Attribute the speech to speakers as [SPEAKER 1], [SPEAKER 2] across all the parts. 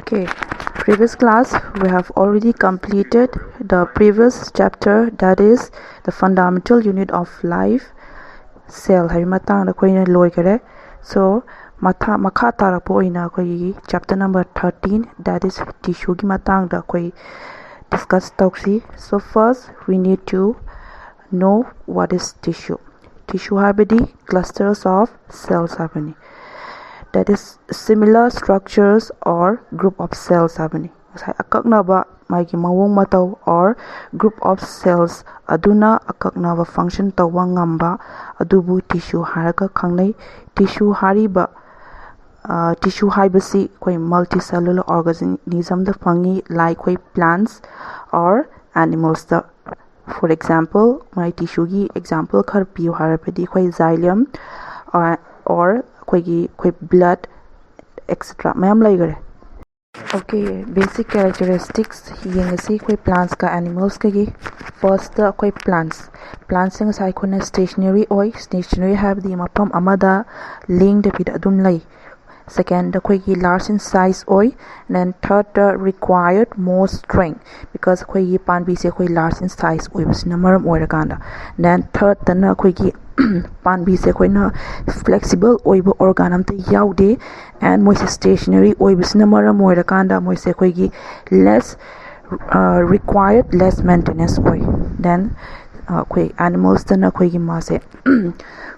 [SPEAKER 1] Okay, previous class we have already completed the previous chapter, that is the fundamental unit of life, cell hai matang da koina loigare. So makha tarakpo ina koi chapter number 13, that is tissue gi matang da koi discuss tausi. So first we need to know what is tissue. Tissue habadi clusters of cells habani, that is similar structures or group of cells habani. Akaknaba magi mawong matau or group of cells aduna akaknaba function tawa ngamba adubu tissue haraka khangnai. Tissue hariba tissue haibasi koi multicellular organism da fangi, like koi plants or animals da. For example, my tissue gi example khar piu harapedi koi xylem or koi blood etc. mayam laigare. Okay, basic characteristics yengasi koi plants ka animals ka gi. First koi plants sing sai kona stationary have the mapam amada ling de pid adum lai. Second, koi gi large in size and then third required more strength because koi gi pan bi se koi large in size was namaram oiraganda. Then third tana koi gi pan bi se koi na flexible oibo organam te yaude and moise stationary oibis namaram oiraganda moise koi gi less required less maintenance then koi animals tana koi gi ma se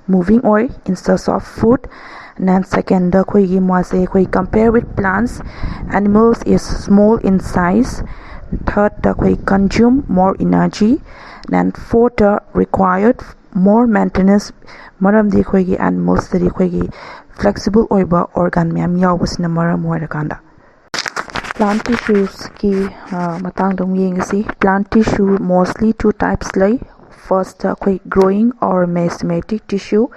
[SPEAKER 1] moving instead of food. And then second koi gi ma se koi compare with plants, animals is small in size. Third koi consume more energy. Then fourth required more maintenance maram di koi gi animals di koi gi flexible oiba organ myam yawbasna maram oirakanda. Plant tissues ki matang dong yengasi. Plant tissue mostly two types lay. First koi growing or mesomatic tissue.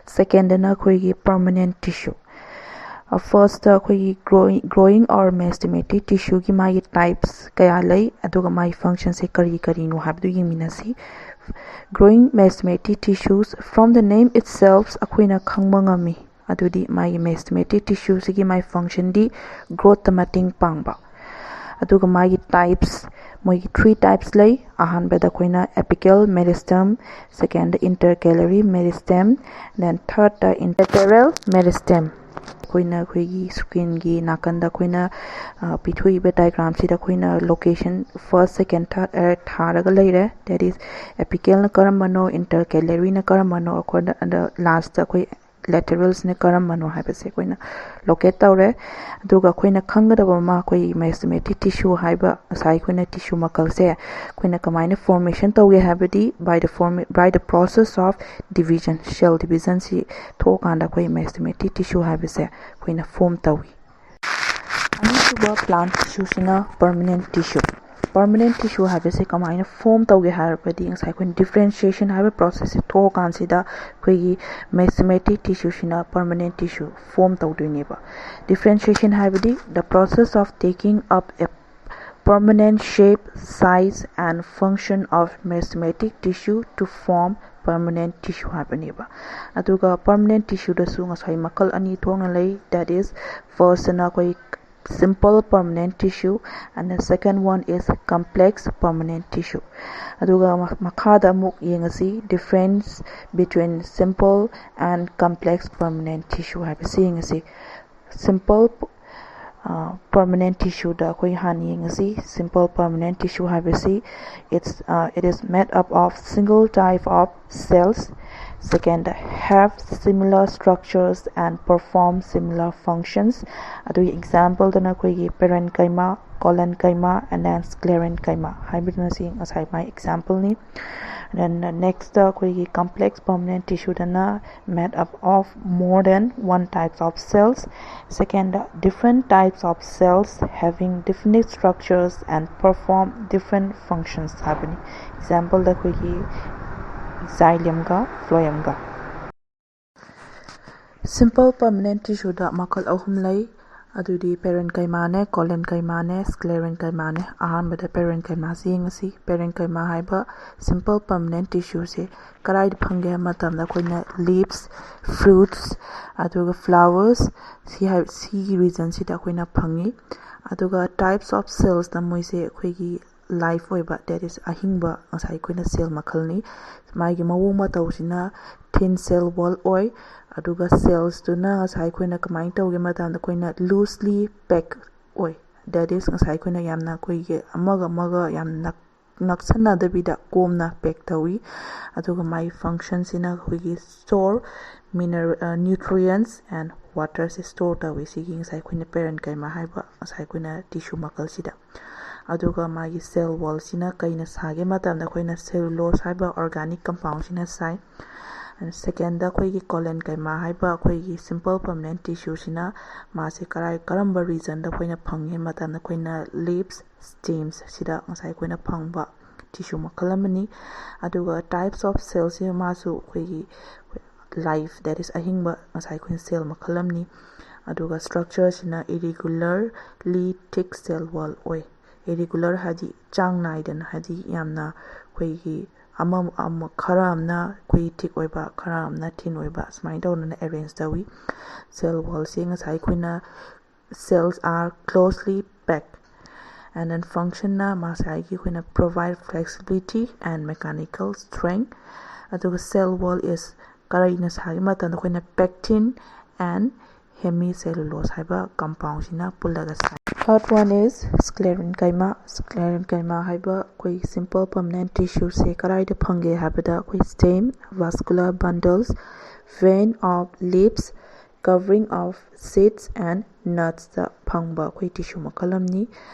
[SPEAKER 1] Second na koi permanent tissue. First koi growing or mesomatic tissue ki mai types kaya lay aduga mai function se kari no habdu yingminasi. Growing mesomatic tissues, from the name itself akoina khangma ngami adudi mai mesomatic tissue gi mai function di growth mating pangba. Aduga mai types moi three types lay. Ahanbada koina apical meristem, second intercalary meristem, then third interlateral meristem. Koina koi screen gi nakanda koina pithui be diagram sida koina location first second third tharaga laire, that is apical na karamano, intercalary na karamano, akoda and last koi laterals ne karamano haibase koina locate tawre. Aduga koina khangadaba ma koi mesomatic tissue haiba sai koina tissue makal se koina kamaina formation tawge habadi by the process of division, cell division si thokanda koi mesomatic tissue haibase koina form tawi. Anisuba plant tissue sina permanent tissue. Permanent tissue habase kamaina form tawge harapadi ngai koin differentiation haba process se thokan sida koi mesomatic tissue sina permanent tissue form tawdoineba. Differentiation habadi the process of taking up a permanent shape, size and function of mesomatic tissue to form permanent tissue habaneba. Aduga permanent tissue da su ngai makal ani thongna lay, that is first na koi simple permanent tissue and the second one is complex permanent tissue. Aduga makhada muk yengasi difference between simple and complex permanent tissue habisi yengasi. Simple permanent tissue da koi han yengasi. Simple permanent tissue habisi it is made up of single type of cells. Second, have similar structures and perform similar functions. Adu example dana koi parenchyma, collenchyma and then sclerenchyma. Hybrid sing aside my example ni. Then next koi complex permanent tissue dana made up of more than one types of cells. Second, different types of cells having different structures and perform different functions happening. Example da koi xylem ga phloem ga. Simple permanent tissue da makal ahum lay. ꯑꯗꯨꯗꯤ ꯄꯦꯔꯦꯟꯀꯩꯃꯥꯅꯦ, ꯀꯣꯂꯦꯟꯀꯩꯃꯥꯅꯦ, ꯁ꯭ꯀ꯭ꯂꯦꯔꯦꯟꯀꯩꯃꯥꯅꯦ꯫ ꯑꯍꯥꯟꯕꯗ ꯄꯦꯔꯦꯟꯀꯩꯃꯥꯁꯤ ꯌꯦꯡꯉꯁꯤ꯫ ꯄꯦꯔꯦꯟꯀꯩꯃꯥ ꯍꯥꯏꯕ simple permanent ꯇꯤꯁꯨꯁꯦ ꯀꯗꯥꯏꯗ ꯐꯪꯒꯦ ꯍꯥꯏꯕ ꯃꯇꯝꯗ ꯑꯩꯈꯣꯏꯅ lips, fruits, ꯑꯗꯨꯒ ꯐ꯭ꯂꯥꯋꯔꯁ ꯁꯤꯒꯤ ꯔꯤꯖꯟꯁꯤꯗ ꯑꯩꯈꯣꯏꯅ ꯐꯪꯉꯤ꯫ ꯑꯗꯨꯒ ꯇꯥꯏꯞꯁ ꯑꯣꯐ ꯁꯦꯜꯁꯇ ꯃꯣꯏꯁꯦ ꯑꯩꯈꯣꯏꯒꯤ ꯂꯥꯏꯐ ꯑꯣꯏꯕ ꯗꯦꯠ ꯏꯁ ꯑꯍꯤꯡꯕ ꯉꯁꯥꯏ ꯑꯩꯈꯣꯏꯅ ꯁꯦꯜ ꯃꯈꯜꯅꯤ꯫ ꯃꯥꯒꯤ ꯃꯑꯣꯡ ꯃꯇꯧꯁꯤꯅ ꯊꯤꯟ ꯁꯦꯜ ꯋꯥꯜ ꯑꯣꯏ꯫ ꯑꯗꯨꯒ ꯁꯦꯜꯁꯇꯨꯅ ꯉꯁꯥꯏ ꯑꯩꯈꯣꯏꯅ ꯀꯃꯥꯏꯅ ꯇꯧꯒꯦ ꯃꯇꯝꯗ ꯑꯩꯈꯣꯏꯅ ꯂꯨꯁꯂꯤ ꯄꯦꯛ ꯑꯣꯏ꯫ ꯗꯦꯠ ꯏꯁ ꯉꯁꯥꯏ ꯑꯩꯈꯣꯏꯅ ꯌꯥꯝꯅ ꯑꯩꯈꯣꯏꯒꯤ ꯑꯃꯒ ꯌꯥꯝꯅ ꯅꯛꯁꯟꯅꯗꯕꯤꯗ ꯀꯣꯝꯅ ꯄꯦꯛ ꯇꯧꯏ꯫ ꯑꯗꯨꯒ ꯃꯥꯒꯤ ꯐꯪꯁꯟꯁꯤꯅ ꯑꯩꯈꯣꯏꯒꯤ ꯁ꯭ꯇꯣꯔ ꯅ꯭ꯌꯨꯇ꯭ꯔꯤꯌꯦꯟꯠꯁ ꯑꯦꯟ ꯋꯥꯇꯔꯁꯦ ꯁ꯭ꯇꯣꯔ ꯇꯧꯏ ꯁꯤꯒꯤ ꯉꯁꯥꯏ ꯑꯩꯈꯣꯏꯅ ꯄꯦꯔꯦꯟꯀꯩꯃꯥ ꯍꯥꯏꯕ ꯉꯁꯥꯏ ꯑꯩꯈꯣꯏꯅ ꯇꯤꯁꯨ ꯃꯈꯜꯁꯤꯗ꯫ ꯑꯗꯨꯒ ꯃꯥꯒꯤ ꯁꯦꯜ ꯋꯥꯜꯁꯤꯅ ꯀꯩꯅ ꯁꯥꯒꯦ ꯃꯇꯝꯗ ꯑꯩꯈꯣꯏꯅ ꯁꯦꯂꯨꯂꯣꯁ ꯍꯥꯏꯕ ꯑꯣꯔꯒꯥꯅꯤꯛ ꯀꯝꯄꯥꯎꯟꯁꯤꯅ ꯁꯥꯏ꯫ ꯁꯦꯀꯦꯟꯗ ꯑꯩꯈꯣꯏꯒꯤ ꯀꯣꯂꯦꯟꯀꯩꯃꯥ ꯍꯥꯏꯕ ꯑꯩꯈꯣꯏꯒꯤ ꯁꯤꯝꯄꯜ ꯄꯔꯃꯅꯦꯟꯠ ꯇꯤꯁꯨꯁꯤꯅ ꯃꯥꯁꯦ ꯀꯔꯝꯕ ꯔꯤꯖꯟꯗ ꯑꯩꯈꯣꯏꯅ ꯐꯪꯉꯦ ꯃꯇꯝꯗ ꯑꯩꯈꯣꯏꯅ ꯂꯤꯞꯁ, ꯁ꯭ꯇꯦꯝꯁ ꯁꯤꯗ ꯉꯁꯥꯏ ꯑꯩꯈꯣꯏꯅ ꯐꯪꯕ ꯇꯤꯁꯨ ꯃꯈꯜ ꯑꯃꯅꯤ꯫ ꯑꯗꯨꯒ ꯇꯥꯏꯞꯁ ꯑꯣꯐ ꯁꯦꯜꯁꯤꯅ ꯃꯥꯁꯨ ꯑꯩꯈꯣꯏꯒꯤ ꯂꯥꯏꯐ ꯗꯦꯠ ꯏꯁ ꯑꯍꯤꯡꯕ ꯉꯁꯥꯏ ꯑꯩꯈꯣꯏꯅ ꯁꯦꯜ ꯃꯈꯜ ꯑꯃꯅꯤ꯫ ꯑꯗꯨꯒ ꯁ꯭ꯇ꯭ꯔꯛꯆꯔꯁꯤꯅ ꯏꯔꯤꯒꯨꯂꯔꯂꯤ ꯊꯤꯛ ꯁꯦꯜ ꯋꯥꯜ ꯑꯣꯏ꯫ ꯏꯔꯤꯒꯨꯂꯔ ꯍꯥꯏꯗꯤ ꯆꯥꯡ ꯅꯥꯏꯗꯅ, ꯍꯥꯏꯗꯤ ꯌꯥꯝꯅ ꯑꯩꯈꯣꯏꯒꯤ ꯈꯔ ꯑꯃꯅ ꯑꯩꯈꯣꯏꯒꯤ ꯊꯤꯛ ꯑꯣꯏꯕ, ꯈꯔ ꯑꯃꯅ ꯊꯤꯟ ꯑꯣꯏꯕ ꯁꯨꯃꯥꯏꯅ ꯇꯧꯗꯅ ꯑꯦꯔꯦꯟꯖ ꯇꯧꯏ꯫ ꯁꯦꯜ ꯋꯥꯜꯁꯦ ꯉꯁꯥꯏ ꯑꯩꯈꯣꯏꯅ cells are closely pack and dense ꯐꯪꯁꯟꯅ ꯉꯁꯥꯏꯒꯤ ꯑꯩꯈꯣꯏꯅ provide flexibility and mechanical strength. ꯑꯗꯨꯒ ꯁꯦꯜ ꯋꯥꯜ ꯏꯁ ꯀꯔꯤꯅ ꯁꯥꯒꯦ ꯃꯇꯝꯗ ꯑꯩꯈꯣꯏꯅ ꯄꯦꯛꯇꯤꯟ ꯑꯦꯟ ꯍꯦꯃꯤꯁꯦꯂꯨꯂꯣꯁ ꯍꯥꯏꯕ ꯀꯝꯄꯥꯎꯟꯁꯤꯅ ꯄꯨꯜꯂꯒ ꯁꯥꯏ꯫ ꯊꯥꯔꯠ ꯋꯥꯟ ꯏꯁ ꯁ꯭ꯀ꯭ꯂꯦꯔꯦꯟꯀꯩꯃꯥ꯫ ꯁ꯭ꯀ꯭ꯂꯦꯔꯦꯟꯀꯩꯃꯥ ꯍꯥꯏꯕ ꯑꯩꯈꯣꯏ ꯁꯤꯝꯄꯜ ꯄꯔꯃꯅꯦꯟꯠ ꯇꯤꯁꯨꯁꯦ ꯀꯗꯥꯏꯗ ꯐꯪꯒꯦ ꯍꯥꯏꯕꯗ ꯑꯩꯈꯣꯏ stem, vascular bundles, vein of leaves, covering of seeds and ꯅꯠꯁꯇ ꯐꯪꯕ ꯑꯩꯈꯣꯏ ꯇꯤꯁꯨ ꯃꯈꯜ ꯑꯃꯅꯤ꯫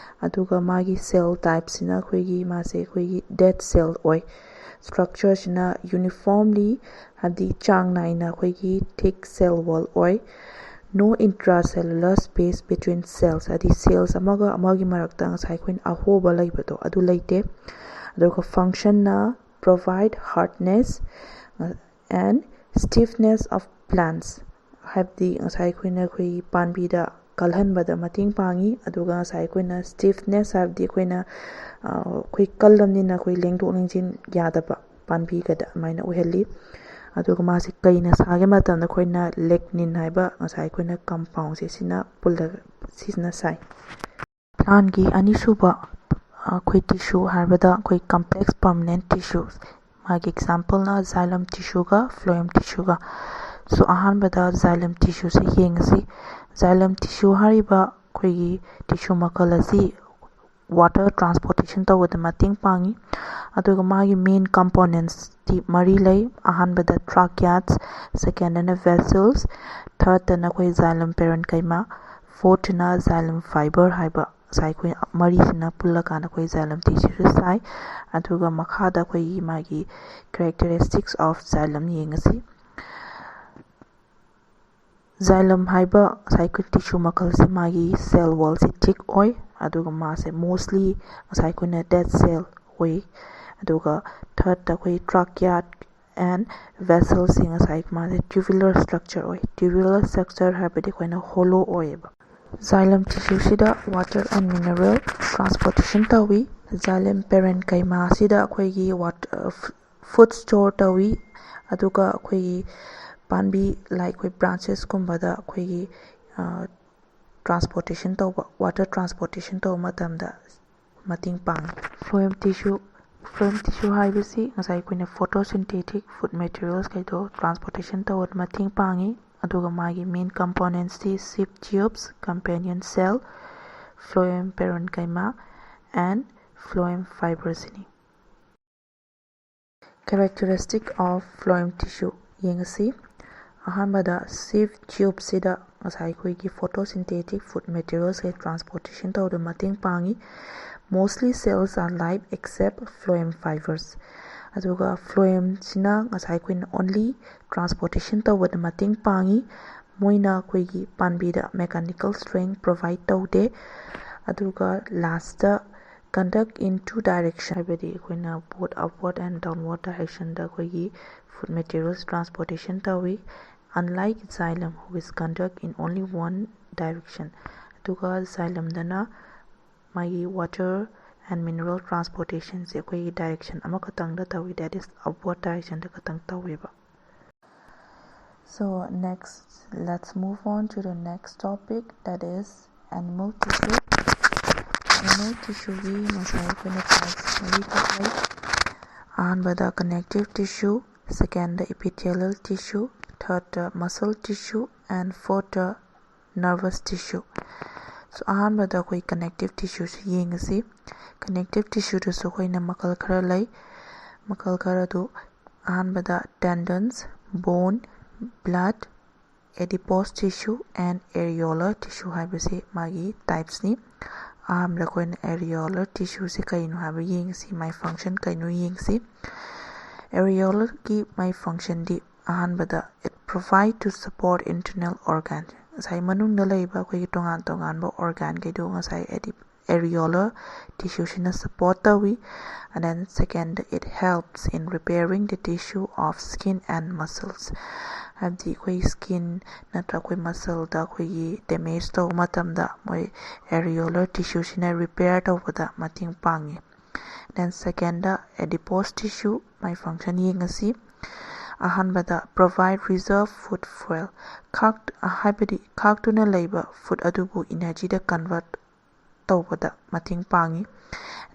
[SPEAKER 1] ꯑꯗꯨꯒ ꯃꯥꯒꯤ ꯁꯦꯜ ꯇꯥꯏꯞꯁꯤꯅ ꯃꯥꯁꯦ ꯑꯩꯈꯣꯏꯒꯤ ꯗꯦꯗ ꯁꯦꯜ ꯑꯣꯏ꯫ ꯁ꯭ꯇ꯭ꯔꯛꯆꯔꯁꯤꯅ ꯌꯨꯅꯤꯐꯣꯔꯝꯂꯤ ꯍꯥꯏꯕꯗꯤ ꯆꯥꯡ ꯅꯥꯏꯅ ꯑꯩꯈꯣꯏꯒꯤ ꯊꯤꯛ ꯁꯦꯜ ꯋꯥꯜ ꯑꯣꯏ꯫ ꯅꯣ ꯏꯟꯇ꯭ꯔꯥꯁꯦꯂꯨꯂꯔ ꯁ꯭ꯄꯦꯁ ꯕꯤꯇ꯭ꯋꯤꯟ ꯁꯦꯜꯁ ꯍꯥꯏꯗꯤ ꯁꯦꯜꯁ ꯑꯃꯒ ꯑꯃꯒꯤ ꯃꯔꯛꯇꯉꯁꯥꯏ ꯑꯩꯈꯣꯏꯅ ꯑꯍꯣꯕ ꯂꯩꯕꯗꯣ ꯑꯗꯨ ꯂꯩꯇꯦ꯫ ꯑꯗꯨꯒ ꯐꯪꯁꯟꯅ ꯄ꯭ꯔꯣꯚꯥꯏꯗ ꯍꯥꯔꯗꯅꯦꯁ ꯑꯦꯟ ꯁ꯭ꯇꯤꯐꯅꯦꯁ ꯑꯣꯐ ꯄ꯭ꯂꯥꯟꯠꯁ ꯍꯥꯏꯕꯗꯤ ꯉꯁꯥꯏ ꯑꯩꯈꯣꯏꯒꯤ ꯄꯥꯝꯕꯤꯗ ꯀꯜꯍꯟꯕꯗ ꯃꯇꯦꯡ ꯄꯥꯡꯉꯤ꯫ ꯑꯗꯨꯒ ꯉꯁꯥꯏ ꯑꯩꯈꯣꯏꯅ ꯁ꯭ꯇꯤꯐꯅꯦꯁ ꯍꯥꯏꯕꯗꯤ ꯑꯩꯈꯣꯏꯅ ꯑꯩꯈꯣꯏ ꯀꯜꯂꯕꯅꯤꯅ ꯑꯩꯈꯣꯏ ꯂꯦꯡꯊꯣꯛ ꯂꯦꯡꯁꯤꯟ ꯌꯥꯗꯕ ꯄꯥꯝꯕꯤꯒꯗ ꯑꯗꯨꯃꯥꯏꯅ ꯑꯣꯏꯍꯜꯂꯤ꯫ ꯑꯗꯨꯒ ꯃꯥꯁꯦ ꯀꯩꯅ ꯁꯥꯒꯦ ꯃꯇꯝꯗ ꯑꯩꯈꯣꯏꯅ ꯂꯤꯒꯅꯤꯟ ꯍꯥꯏꯕ ꯉꯁꯥꯏ ꯑꯩꯈꯣꯏꯅ ꯀꯝꯄꯥꯎꯟꯁꯦ ꯁꯤꯅ ꯁꯥꯏ꯫ ꯄ꯭ꯂꯥꯟꯠꯒꯤ ꯑꯅꯤꯁꯨꯕ ꯑꯩꯈꯣꯏ ꯇꯤꯁꯨ ꯍꯥꯏꯕꯗ ꯑꯩꯈꯣꯏ ꯀꯝꯄ꯭ꯂꯦꯛꯁ ꯄꯔꯃꯅꯦꯟꯠ ꯇꯤꯁꯨ ꯃꯥꯒꯤ ꯑꯦꯛꯖꯥꯝꯄꯜꯅ ꯖꯥꯏꯂꯝ ꯇꯤꯁꯨꯒ ꯐ꯭ꯂꯣꯌꯦꯝ ꯇꯤꯁꯨꯒ꯫ ꯁꯣ ꯑꯍꯥꯟꯕꯗ ꯖꯥꯏꯂꯝ ꯇꯤꯁꯨꯁꯦ ꯌꯦꯡꯉꯁꯤ꯫ ꯖꯥꯏꯂꯝ ꯇꯤꯁꯨ ꯍꯥꯏꯔꯤꯕ ꯑꯩꯈꯣꯏꯒꯤ ꯇꯤꯁꯨ ꯃꯈꯜ ꯑꯁꯤ ꯋꯥꯇꯔ ꯇ꯭ꯔꯥꯟꯁꯄꯣꯔꯇꯦꯁꯟ ꯇꯧꯕꯗ ꯃꯇꯦꯡ ꯄꯥꯡꯉꯤ꯫ ꯑꯗꯨꯒ ꯃꯥꯒꯤ ꯃꯦꯟ ꯀꯝꯄꯣꯅꯦꯟꯠꯁꯇꯤ 3 ꯂꯩ꯫ ꯑꯍꯥꯟꯕꯗ ꯇ꯭ꯔꯥꯀꯤꯌꯥꯠꯁ, ꯁꯦꯀꯦꯟꯗꯅ ꯚꯦꯁꯜꯁ, ꯊꯥꯔꯗꯇꯅ ꯑꯩꯈꯣꯏ ꯖꯥꯏꯂꯝ ꯄꯦꯔꯦꯟꯀꯩꯃꯥ, ꯐꯣꯔꯊꯅ ꯖꯥꯏꯂꯝ ꯐꯥꯏꯕꯔ ꯍꯥꯏꯕ ꯉꯁꯥꯏ ꯑꯩꯈꯣꯏ ꯃꯔꯤꯁꯤꯅ ꯄꯨꯜꯂꯀꯥꯟꯗ ꯑꯩꯈꯣꯏ ꯖꯥꯏꯂꯝ ꯇꯤꯁꯨꯁꯨ ꯁꯥꯏ꯫ ꯑꯗꯨꯒ ꯃꯈꯥꯗ ꯑꯩꯈꯣꯏꯒꯤ ꯃꯥꯒꯤ ꯀꯦꯔꯦꯛꯇꯔꯤꯁꯇꯤꯛꯁ ꯑꯣꯐ ꯖꯥꯏꯂꯝ ꯌꯦꯡꯉꯁꯤ꯫ ꯖꯥꯏꯂꯝ ꯍꯥꯏꯕ ꯉꯁꯥꯏ ꯑꯩꯈꯣꯏ ꯇꯤꯁꯨ ꯃꯈꯜꯁꯤ ꯃꯥꯒꯤ ꯁꯦꯜ ꯋꯥꯜꯁꯤ ꯊꯤꯛ ꯑꯣꯏ꯫ ꯑꯗꯨꯒ ꯃꯥꯁꯦ ꯃꯣꯁꯂꯤ ꯉꯁꯥꯏ ꯑꯩꯈꯣꯏꯅ ꯗꯦꯗ ꯁꯦꯜ ꯑꯣꯏ꯫ ꯑꯗꯨꯒ ꯊꯥꯔꯗꯇ ꯑꯩꯈꯣꯏ ꯇ꯭ꯔꯥꯀꯤꯌꯥꯠ ꯑꯦꯟ ꯚꯦꯁꯜꯁꯤ ꯉꯁꯥꯏ ꯃꯥꯁꯦ ꯇ꯭ꯌꯨꯕꯨꯂꯔ ꯁ꯭ꯇ꯭ꯔꯛꯆꯔ ꯑꯣꯏ꯫ ꯇ꯭ꯌꯨꯕꯨꯂꯔ ꯁ꯭ꯇ꯭ꯔꯛꯆꯔ ꯍꯥꯏꯕꯗꯤ ꯑꯩꯈꯣꯏꯅ ꯍꯣꯂꯣ ꯑꯣꯏꯌꯦꯕ꯫ ꯖꯥꯏꯂꯝ ꯇꯤꯁꯨꯁꯤꯗ ꯋꯥꯇꯔ ꯑꯦꯟ ꯃꯤꯅꯔꯦꯜ ꯇ꯭ꯔꯥꯟꯁꯄꯣꯔꯇꯦꯁꯟ ꯇꯧꯏ꯫ ꯖꯥꯏꯂꯝ ꯄꯦꯔꯦꯟꯀꯩꯃꯥꯁꯤꯗ ꯑꯩꯈꯣꯏꯒꯤ ꯐꯨꯗ ꯁ꯭ꯇꯣꯔ ꯇꯧꯏ꯫ ꯑꯗꯨꯒ ꯑꯩꯈꯣꯏꯒꯤ ꯄꯥꯝꯕꯤ ꯑꯩꯈꯣꯏ ꯕ꯭ꯔꯥꯟꯆꯦꯁꯀꯨꯝꯕꯗ ꯑꯩꯈꯣꯏꯒꯤ ꯇ꯭ꯔꯥꯟꯁꯄꯣꯔꯇꯦꯁꯟ ꯇꯧꯕ, ꯋꯥꯇꯔ ꯇ꯭ꯔꯥꯟꯁꯄꯣꯔꯇꯦꯁꯟ ꯇꯧꯕ ꯃꯇꯝꯗ ꯃꯇꯦꯡ ꯄꯥꯡꯉꯤ꯫ ꯐ꯭ꯂꯣꯌꯦꯝ ꯇꯤꯁꯨ ꯍꯥꯏꯕꯁꯤ ꯉꯁꯥꯏ ꯑꯩꯈꯣꯏꯅ ꯐꯣꯇꯣꯁꯤꯟꯊꯦꯇꯤꯛ ꯐꯨꯗ ꯃꯦꯇꯔꯤꯌꯦꯜꯁ ꯀꯩꯗꯣ ꯇ꯭ꯔꯥꯟꯁꯄꯣꯔꯇꯦꯁꯟ ꯇꯧꯕꯗ ꯃꯇꯦꯡ ꯄꯥꯡꯉꯤ꯫ ꯑꯗꯨꯒ ꯃꯥꯒꯤ ꯃꯦꯟ ꯀꯝꯄꯣꯅꯦꯟꯠꯁꯇꯤ sieve tubes, companion cell, phloem parenchyma and phloem ꯐꯥꯏꯕꯔꯁꯤꯅꯤ꯫ ꯀꯦꯔꯦꯛꯇꯔꯤꯁꯇꯤꯛ ꯑꯣꯐ ꯐ꯭ꯂꯣꯌꯦꯝ ꯇꯤꯁꯨ ꯌꯦꯡꯉꯁꯤ꯫ ꯑꯍꯥꯟꯕꯗ ꯁꯤꯞ ꯇ꯭ꯌꯨꯕꯁꯤꯗ ꯉꯁꯥꯏ ꯑꯩꯈꯣꯏꯒꯤ ꯐꯣꯇꯣꯁꯤꯟꯊꯦꯇꯤꯛ ꯐꯨꯗ ꯃꯦꯇꯔꯤꯌꯦꯜꯁꯀ ꯇ꯭ꯔꯥꯟꯁꯄꯣꯔꯇꯦꯁꯟ ꯇꯧꯕꯗ ꯃꯇꯦꯡ ꯄꯥꯡꯉꯤ꯫ ꯃꯣꯁꯂꯤ ꯁꯦꯜꯁ ꯑꯥꯔ ꯂꯥꯏꯚ ꯑꯦꯛꯁꯦꯞ ꯐ꯭ꯂꯣꯌꯦꯝ ꯐꯥꯏꯕꯔꯁ꯫ ꯑꯗꯨꯒ ꯐ꯭ꯂꯣꯌꯦꯝꯁꯤꯅ ꯉꯁꯥꯏ ꯑꯩꯈꯣꯏꯅ ꯑꯣꯟꯂꯤ ꯇ꯭ꯔꯥꯟꯁꯄꯣꯔꯇꯦꯁꯟ ꯇꯧꯕꯗ ꯃꯇꯦꯡ ꯄꯥꯡꯉꯤ꯫ ꯃꯣꯏꯅ ꯑꯩꯈꯣꯏꯒꯤ ꯄꯥꯝꯕꯤꯗ ꯃꯦꯀꯥꯅꯤꯀꯦꯜ ꯁ꯭ꯇꯔꯦꯡꯊ ꯄ꯭ꯔꯣꯚꯥꯏꯗ ꯇꯧꯗꯦ꯫ ꯑꯗꯨꯒ ꯂꯥꯁꯇ ꯀꯟꯗꯛ ꯏꯟ 2 ꯗꯥꯏꯔꯦꯛꯁꯟ ꯍꯥꯏꯕꯗꯤ ꯑꯩꯈꯣꯏꯅ ꯕꯣꯠ ꯑꯞꯋꯥꯔꯗ ꯑꯦꯟ ꯗꯥꯎꯟꯋꯥꯔꯗ ꯗꯥꯏꯔꯦꯛꯁꯟꯗ ꯑꯩꯈꯣꯏꯒꯤ ꯐꯨꯗ ꯃꯦꯇꯔꯤꯌꯦꯜꯁ ꯇ꯭ꯔꯥꯟꯁꯄꯣꯔꯇꯦꯁꯟ ꯇꯧꯏ꯫ Unlike xylem which conduct in only one direction, ꯑꯗꯨꯒ xylem-ꯗꯅ ꯃꯥꯒꯤ water and mineral transportation ꯁꯦ ꯑꯩꯈꯣꯏꯒꯤ direction ꯑꯃꯈꯛꯇꯪꯗ ꯇꯧꯏ, that is upward direction ꯗ ꯈꯛꯇꯪ ꯇꯧꯋꯦꯕ. So next, let's move on to the next topic, that is animal tissue. Animal tissue gi masai aikoina types mari thoknai. Ahanbada connective tissue, second epithelial tissue, third muscle tissue, and fourth nervous tissue. So ahanbada koi connective tissue se yengasi. Connective tissue da so koi na makal khara lai. Makal khara du ahanbada tendons, bone, blood, adipose tissue, and areolar tissue haibase magi types ni. Ahamda koi na areolar tissue se kaino haiba yengasi, my function kaino yengasi. Areolar ki my function di ahanbada it provide to support internal organs. Sai manung da laiba koi tongan tongan ba organ kai do ngasai areolar tissue sina support tawi. And then second, it helps in repairing the tissue of skin and muscles. Habdi koi skin natra koi muscle da koi damage to matamda moi areolar tissue sina repair to da mating pangi. Then second, adipose tissue my function yengasi. Ahanbada provide reserve food fuel. Habdi kaktuna labor food adubu energy da convert tawbada mating pangi.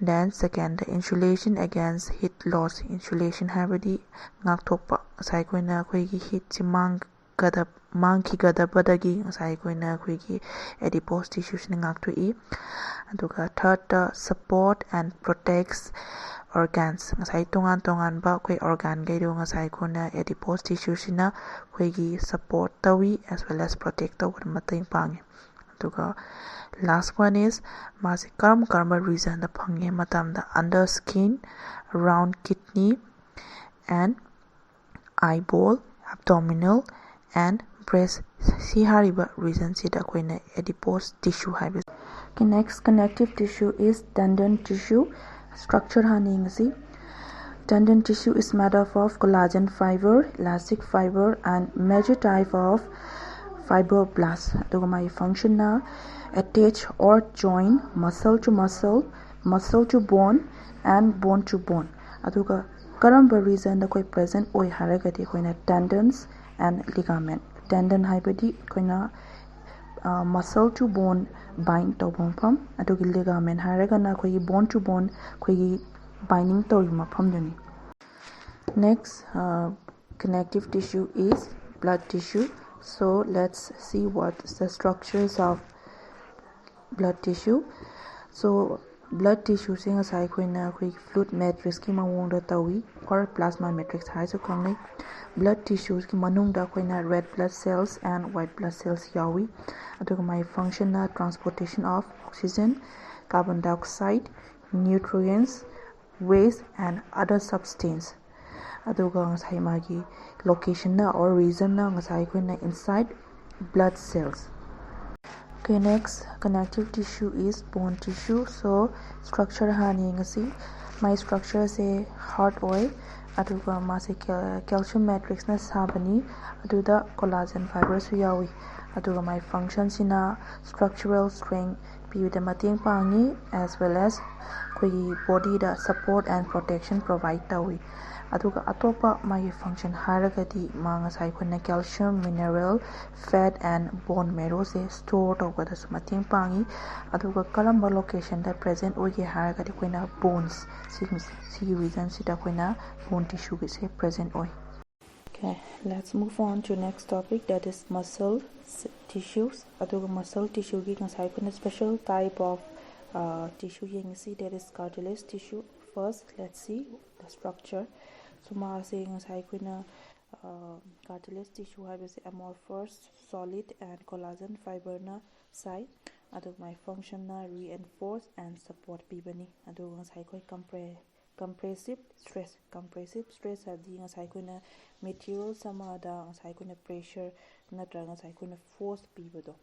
[SPEAKER 1] Then second, insulation against heat loss. Insulation habdi ngak thokpa sai koina koi gi heat si mang ki gadabadagi sai koina koi gi adipose tissues ni ngak thoi. Aduga third, support and protects organs. Ngasai tongan ba koi organ gai do ngasai koina adipose tissues na koi gi support tawi as well as protect tawbada mating pangi. Aduga last one is masi karma reason da phange matamda under skin, around kidney, and eyeball, abdominal, and breast. Si hariba reason si da koina adipose tissue haiba. Okay, next connective tissue is tendon tissue. Structure haningasi. Tendon tissue is made up of collagen fiber, elastic fiber, and major type of fibroblasts. Aduga my function na attach or join muscle to muscle, muscle to bone, and bone to bone. Aduga karamba reason da koi present oi haragati koina tendons and ligament. Tendon haibadi koina muscle to bone bind to bone pam. Adugi ligament haragana koi bone to bone koi binding to mapam duni. Next connective tissue is blood tissue. So let's see what the structures of blood tissue. So blood tissue sing asai koina koi fluid matrix ki mawong da tawi or plasma matrix hai so khangai. Blood tissues ki manung da koina red blood cells and white blood cells yawi. Aduga my function na transportation of oxygen, carbon dioxide, nutrients, waste, and other substance. Aduga ngasai magi location na or reason na ngasai koina inside blood cells. Okay, next connective tissue is bone tissue. So structure hani ngasi my structure say heart oil aduga mase calcium matrix na sabani aduda collagen fibers yawi. Aduga my function sina structural strength piuda mating pangi as well as koi body da support and protection provide tawi. Aduga atopa my function haragati manga sai khuna calcium, mineral, fat, and bone marrow se store tawbada sumating pangi. Aduga karamba location da present oige haragati koina bones si reason sida koina bone tissue se present oi. Okay, let's move on to next topic, that is muscle tissues. Aduga muscle tissue gi ngasai koina special type of tissue yengsi, that is cartilage tissue. First, let's see the structure. So ma se ngasai koina cartilage tissue haibase amorphous, solid, and collagen fiber na sai. Adug my function na reinforce and support pibani. Adug ngasai koi compressive stress adi ngasai koina material sama da ngasai koina pressure natra ngasai koina force pibado.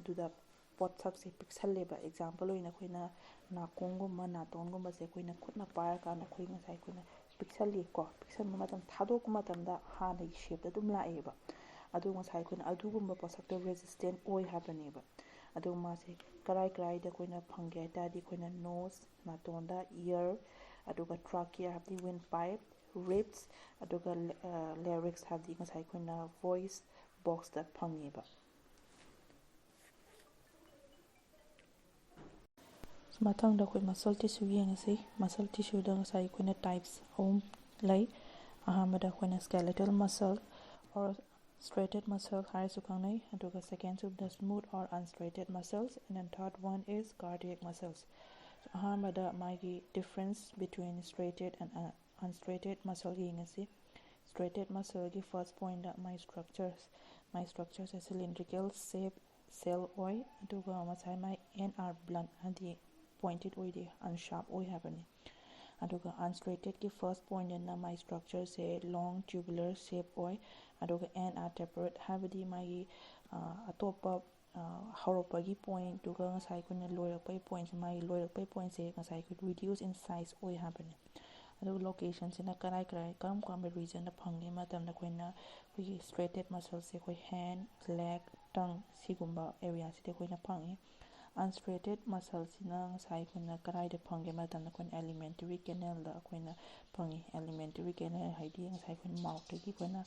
[SPEAKER 1] Duda pot sak se pixel leba example oina koina nakongumba natongumba se koina khutna par kana koi ngasai koina pixel matam thadok matamda hana shape da dum laeba adu ngasai koina adugumba posakta resistant oi habaneba ꯑꯗꯨꯒ ꯃꯥꯁꯦ ꯀꯔꯥꯏꯗ ꯑꯩꯈꯣꯏꯅ ꯐꯪꯒꯦ ꯍꯥꯏꯇꯥꯔꯗꯤ ꯑꯩꯈꯣꯏꯅ nose ꯅꯥꯇꯣꯟꯗ year ꯑꯗꯨꯒ ꯇ꯭ꯔꯥꯀꯤꯌꯥ ꯍꯥꯏꯕꯗꯤ ꯋꯤꯟ pipe ꯔꯤꯞꯁ ꯑꯗꯨꯒ ꯂꯦꯔꯤꯛꯁ ꯍꯥꯏꯕꯗꯤ ꯉꯁꯥꯏ ꯑꯩꯈꯣꯏꯅ ꯚꯣꯏꯁ ꯕꯣꯛꯁꯇ ꯐꯪꯉꯦꯕ ꯃꯊꯪꯗ ꯑꯩꯈꯣꯏ ꯃꯁꯜ ꯇꯤꯁꯨ ꯌꯦꯡꯉꯁꯤ ꯃꯁꯜ ꯇꯤꯁꯨꯗ ꯉꯁꯥꯏ ꯑꯩꯈꯣꯏꯅ ꯇꯥꯏꯞꯁ 3 ꯂꯩ ꯑꯍꯥꯟꯕꯗ ꯑꯩꯈꯣꯏꯅ skeletal muscle or straighted muscle ꯍꯥꯏꯔꯁꯨ ꯈꯪꯅꯩ ꯑꯗꯨꯒ second smooth or unstraighted muscles and then third one is cardiac muscles ꯑꯍꯥꯟꯕꯗ ꯃꯥꯒꯤ difference between straighted and unstraighted muscle ꯌꯦꯡꯉꯁꯤ straighted muscle ꯒꯤ first point the my structures cylindrical shape cell ꯑꯣꯏ ꯑꯗꯨꯒ ꯉꯁꯥꯏ my end are blunt ꯍꯥꯏꯗꯤ pointed ꯑꯣꯏꯗꯦ unsharp ꯑꯣꯏ ꯍꯥꯏꯕꯅꯤ ꯑꯗꯨꯒ unstraighted ꯒꯤ first point ꯗꯅ my structure say long tubular shape ꯑꯣꯏ ꯑꯗꯨꯒ end are tapered ꯍꯥꯏꯕꯗꯤ ꯃꯥꯒꯤ ꯑꯇꯣꯞꯄ ꯍꯧꯔꯛꯄꯒꯤ ꯄꯣꯏꯟꯠꯇꯨꯒ ꯉꯁꯥꯏ ꯑꯩꯈꯣꯏꯅ ꯂꯣꯏꯔꯛꯄꯒꯤ ꯄꯣꯏꯟꯠꯁꯦ ꯃꯥꯒꯤ ꯂꯣꯏꯔꯛꯄꯒꯤ ꯄꯣꯏꯟꯠꯁꯦ ꯉꯁꯥꯏ ꯑꯩꯈꯣꯏ reduce in size ꯑꯣꯏ ꯍꯥꯏꯕꯅꯤ ꯑꯗꯨꯒ ꯂꯣꯀꯦꯁꯟꯁꯤꯅ ꯀꯔꯝ ꯀꯔꯝꯕ ꯔꯤꯖꯟꯗ ꯐꯪꯒꯦ ꯃꯇꯝꯗ ꯑꯩꯈꯣꯏꯅ ꯑꯩꯈꯣꯏꯒꯤ straighted muscles ꯑꯩꯈꯣꯏ hand leg tongue ꯁꯤꯒꯨꯝꯕ ꯑꯦꯔꯤꯌꯥꯁꯤꯗ ꯑꯩꯈꯣꯏꯅ ꯐꯪꯉꯤ unstraighted musclesꯤꯅ ꯉꯁꯥꯏ ꯑꯩꯈꯣꯏꯅ ꯀꯗꯥꯏꯗ ꯐꯪꯒꯦ ꯃꯇꯝꯗ ꯑꯩꯈꯣꯏꯅ alimentary canalꯗ ꯑꯩꯈꯣꯏꯅ ꯐꯪꯉꯤ alimentary canal ꯍꯥꯏꯗꯤ ꯉꯁꯥꯏ ꯑꯩꯈꯣꯏꯅ ꯃꯥꯎꯠꯇꯒꯤ ꯑꯩꯈꯣꯏꯅ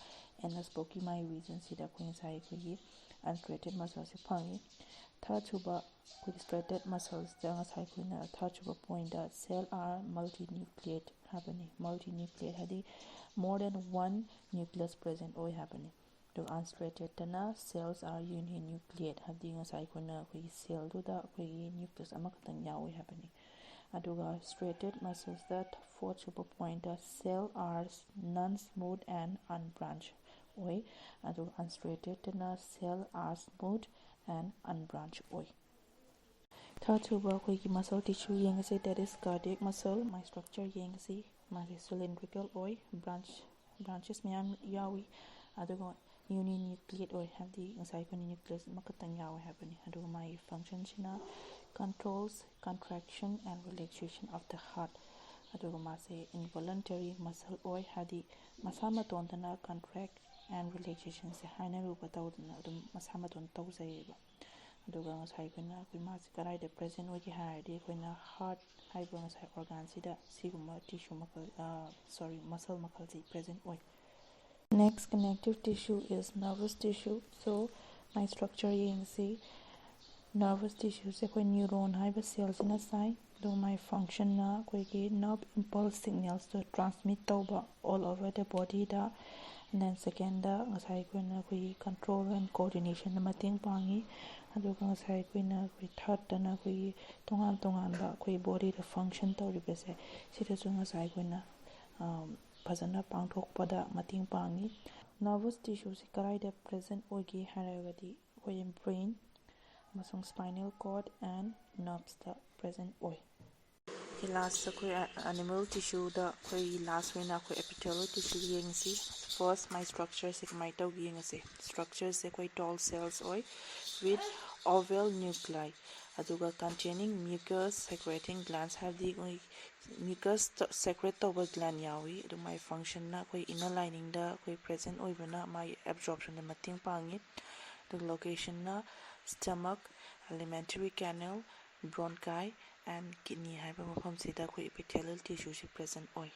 [SPEAKER 1] anus ꯐꯥꯎꯒꯤ ꯃꯥꯒꯤ ꯔꯤꯖꯟꯁꯤꯗ ꯑꯩꯈꯣꯏ ꯉꯁꯥꯏ ꯑꯩꯈꯣꯏꯒꯤ unstraighted musclesꯁꯦ ꯐꯪꯉꯤ third ꯁꯨꯕ ꯑꯩꯈꯣꯏꯒꯤ straighted musclesꯗ ꯉꯁꯥꯏ ꯑꯩꯈꯣꯏꯅ third ꯁꯨꯕ ꯄꯣꯏꯟꯠꯗ cell are multinucleate ꯍꯥꯏꯕꯅꯤ multinucleate ꯍꯥꯏꯗꯤ more than one nucleus present ꯑꯣꯏ ꯍꯥꯏꯕꯅꯤ ꯑꯗꯨꯒ unstraightedꯇꯅ cells are uninucleate ꯍꯥꯏꯕꯗꯤ ꯉꯁꯥꯏ ꯑꯩꯈꯣꯏꯅ ꯑꯩꯈꯣꯏꯒꯤ ꯁꯦꯜꯗꯨꯗ ꯑꯩꯈꯣꯏꯒꯤ ꯅ꯭ꯌꯨꯀ꯭ꯂꯤꯌꯁ ꯑꯃꯈꯛꯇꯪ ꯌꯥꯎꯋꯤ ꯍꯥꯏꯕꯅꯤ ꯑꯗꯨꯒ straighted musclesꯗ fourth ꯁꯨꯕ ꯄꯣꯏꯟꯠꯗ cell are non-smooth and unbranched ꯑꯣꯏ ꯑꯗꯨꯒ unstraightedꯇꯅ cell are smooth and unbranched ꯑꯣꯏ third 수ꯕ ꯑꯩꯈꯣꯏꯒꯤ muscle tissue ꯌꯦꯡꯉꯁꯤ that is cardiac muscle my structure ꯌꯦꯡꯉꯁꯤ ꯃꯥꯁꯦ cylindrical ꯑꯣꯏ branches ꯃꯌꯥꯝ ꯌꯥꯎꯏ ꯑꯗꯨꯒ uninucleate ꯑꯣꯏ ꯍꯥꯏꯕꯗꯤ ꯉꯁꯥꯏ ꯑꯩꯈꯣꯏꯅ ꯅ꯭ꯌꯨꯀ꯭ꯂꯤꯌꯁ ꯑꯃꯈꯛꯇꯪ ꯌꯥꯎꯋꯦ ꯍꯥꯏꯕꯅꯤ ꯑꯗꯨꯒ ꯃꯥꯒꯤ ꯐꯪꯁꯟꯁꯤꯅ controls contraction and relaxation of the heart ꯑꯗꯨꯒ ꯃꯥꯁꯦ involuntary muscle ꯑꯣꯏ ꯍꯥꯏꯗꯤ ꯃꯁꯥ ꯃꯇꯣꯟꯗꯅ contract and relaxationꯁꯦ ꯍꯥꯏꯅꯔꯨꯕ ꯇꯧꯗꯅ ꯑꯗꯨꯝ ꯃꯁꯥ ꯃꯇꯣꯟ ꯇꯧꯖꯩꯌꯦꯕ ꯑꯗꯨꯒ ꯉꯁꯥꯏ ꯑꯩꯈꯣꯏꯅ ꯃꯥꯁꯦ ꯀꯗꯥꯏꯗ present ꯑꯣꯏꯒꯦ ꯍꯥꯏꯔꯗꯤ ꯑꯩꯈꯣꯏꯅ heart ꯍꯥꯏꯕ ꯉꯁꯥꯏ organꯁꯤꯗ ꯁꯤꯒꯨꯝꯕ tissue ꯃꯈꯜ muscle ꯃꯈꯜꯁꯤ present ꯑꯣꯏ next connective tissue is nervous tissue so my structure yengsi nervous tissue se koi neuron haiba cells na sai do my function na koi ki nerve impulse signals to transmit tauba all over the body da and then second da ngasai koi na koi control and coordination na mating pangi aduga ngasai koi na koi third da na koi tongan ba koi body da function tawriba se sida su ngasai koi na ꯐꯖꯅ ꯄꯥꯡꯊꯣꯛꯄꯗ ꯃꯇꯦꯡ ꯄꯥꯡꯉꯤ nervous tissue ꯁꯤ ꯀꯗꯥꯏꯗ present ꯑꯣꯏꯒꯦ ꯍꯥꯏꯔꯒꯗꯤ ꯑꯩꯈꯣꯏ brain ꯑꯃꯁꯨꯡ spinal cord and nervesꯇ present ꯑꯣꯏ ꯂꯥꯁꯇ ꯑꯩꯈꯣꯏ animal tissueꯗ ꯑꯩꯈꯣꯏ ꯂꯥꯁ ꯑꯣꯏꯅ ꯑꯩꯈꯣই epithelial tissue ꯌꯦꯡꯉꯁꯤ first my structure ꯁꯤ ꯀꯃꯥꯏꯅ ꯇꯧꯒꯦ ꯌꯦꯡꯉꯁꯤ structure ꯁꯦ ꯑꯩꯈꯣꯏ tall cells ꯑꯣꯏ with oval nuclei ꯑꯗꯨꯒ containing mucus secreting glands ꯍꯥꯏꯕꯗꯤ ꯑꯩꯈꯣꯏ mucus secrete ꯇꯧꯕ gland ꯌꯥꯎꯏ ꯑꯗꯨ ꯃꯥꯏ ꯐꯪꯁꯟꯅ ꯑꯩꯈꯣꯏ inner liningꯗ ꯑꯩꯈꯣꯏ present ꯑꯣꯏꯕꯅ ꯃꯥꯒꯤ absorptionꯗ ꯃꯇꯦꯡ ꯄꯥꯡꯉꯤ ꯑꯗꯨꯒ locationꯅ stomach alimentary canal bronchi and kidney ꯍꯥꯏꯕ ꯃꯐꯝꯁꯤꯗ ꯑꯩꯈꯣꯏ epithelial tissue ꯁꯤ present ꯑꯣꯏ